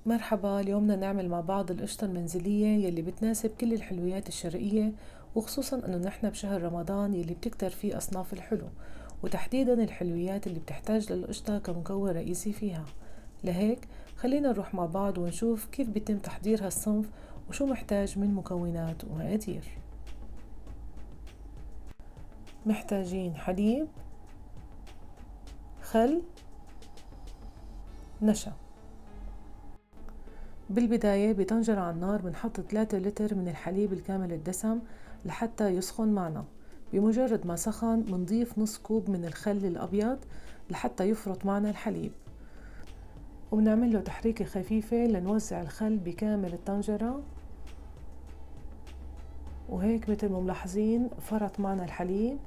مرحبا، اليوم بدنا نعمل مع بعض القشطة المنزلية يلي بتناسب كل الحلويات الشرقية، وخصوصا انه نحن بشهر رمضان يلي بتكتر فيه اصناف الحلو، وتحديدا الحلويات اللي بتحتاج للقشطة كمكون رئيسي فيها. لهيك خلينا نروح مع بعض ونشوف كيف بيتم تحضير هالصنف وشو محتاج من مكونات ومقادير. محتاجين حليب، خل، نشا. بالبداية بطنجرة على النار بنحط 3 لتر من الحليب الكامل الدسم لحتى يسخن معنا. بمجرد ما سخن بنضيف نص كوب من الخل الأبيض لحتى يفرط معنا الحليب، وبنعمل له تحريكة خفيفة لنوزع الخل بكامل الطنجرة. وهيك مثل ما ملاحظين فرط معنا الحليب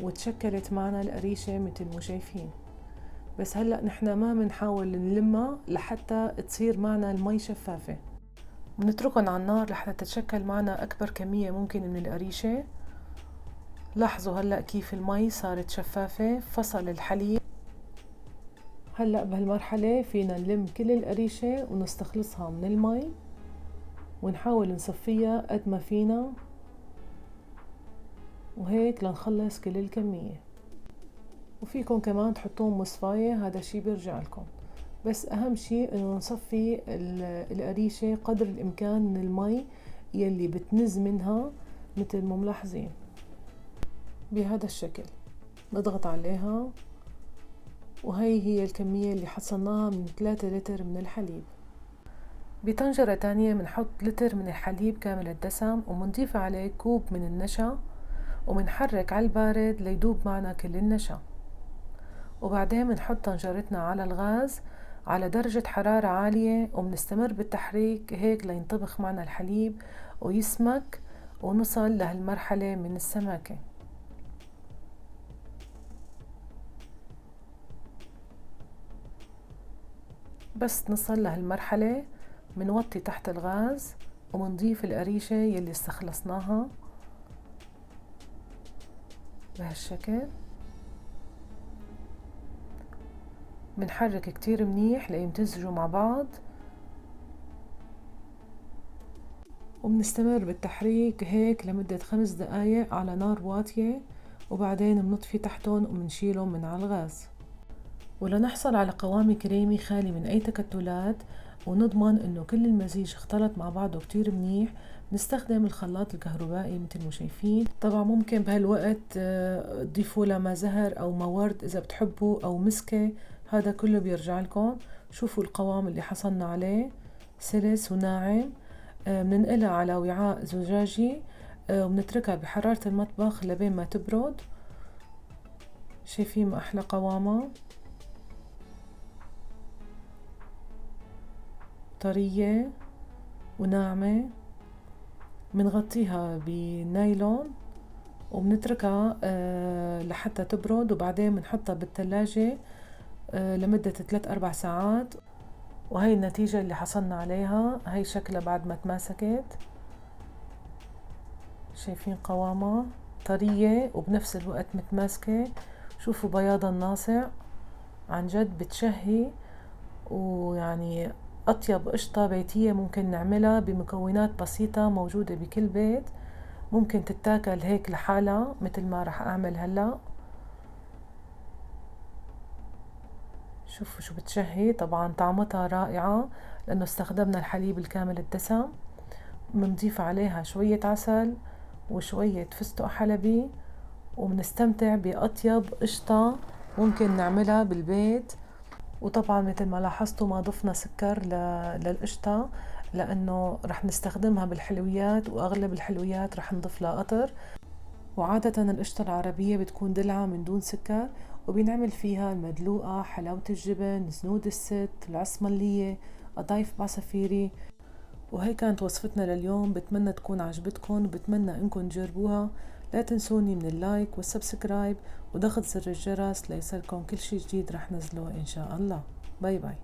وتشكلت معنا القريشة مثل ما شايفين. بس هلأ نحن ما بنحاول نلمها لحتى تصير معنا المي شفافة، بنتركهم على النار لحتى تتشكل معنا أكبر كمية ممكن من القريشة. لاحظوا هلأ كيف المي صارت شفافة، فصل الحليب. هلأ بهالمرحلة فينا نلم كل القريشة ونستخلصها من المي ونحاول نصفيها قد ما فينا، وهيك لنخلص كل الكمية. وفيكم كمان تحطون مصفاية، هذا الشي بيرجع لكم، بس أهم شي إنه نصفي القريشة قدر الإمكان من المي يلي بتنز منها مثل ما ملاحظين بهذا الشكل. نضغط عليها، وهي الكمية اللي حصلناها من 3 لتر من الحليب. بطنجرة تانية بنحط لتر من الحليب كامل الدسم وبنضيف عليه كوب من النشا، وبنحرك على البارد ليدوب معنا كل النشا. وبعدين بنحط طنجرتنا على الغاز على درجة حرارة عالية وبنستمر بالتحريك هيك لينطبخ معنا الحليب ويسمك ونصل لهالمرحلة من السماكة. بس نصل لهالمرحلة منوطي تحت الغاز ومنضيف القريشة يلي استخلصناها بهالشكل. منحرك كتير منيح ليمتزجوا مع بعض، وبنستمر بالتحريك هيك لمدة 5 دقايق على نار واطية، وبعدين بنطفي تحتهم وبنشيلهم من على الغاز. ولنحصل على قوام كريمي خالي من أي تكتلات ونضمن إنه كل المزيج اختلط مع بعضه كتير منيح، نستخدم الخلاط الكهربائي مثل ما شايفين. طبعا ممكن بهالوقت تضيفوا له ما زهر أو ما ورد إذا بتحبوا أو مسكة، هذا كله بيرجع لكم. شوفوا القوام اللي حصلنا عليه، سلس وناعم. بننقلها على وعاء زجاجي وبنتركها بحرارة المطبخ لبين ما تبرد. شايفين ما أحلى قوامها، طرية وناعمة. بنغطيها بنايلون وبنتركها لحتى تبرد، وبعدين بنحطها بالثلاجة لمدة 3-4 ساعات. وهي النتيجة اللي حصلنا عليها، هي شكلها بعد ما تماسكت. شايفين قوامها طرية وبنفس الوقت متماسكة. شوفوا بياضها الناصع، عن جد بتشهي، ويعني أطيب قشطة بيتية ممكن نعملها بمكونات بسيطة موجودة بكل بيت. ممكن تتاكل هيك لحالها مثل ما رح أعمل هلأ. شوفوا شو بتشهي، طبعا طعمتها رائعة لأنه استخدمنا الحليب الكامل الدسم. بنضيف عليها شوية عسل وشوية فستق حلبي، وبنستمتع بأطيب قشطة ممكن نعملها بالبيت. وطبعا مثل ما لاحظتوا ما ضفنا سكر للقشطة لأنه رح نستخدمها بالحلويات، وأغلب الحلويات رح نضيف لها قطر. وعادة القشطة العربية بتكون دلعة من دون سكر، وبنعمل فيها المدلوقة، حلاوة الجبن، زنود الست، العصملية، قطايف بعصفيري. وهي كانت وصفتنا لليوم، بتمنى تكون عجبتكم وبتمنى انكم تجربوها. لا تنسوني من اللايك والسبسكرايب وضغط زر الجرس ليصلكم كل شي جديد رح نزله إن شاء الله. باي باي.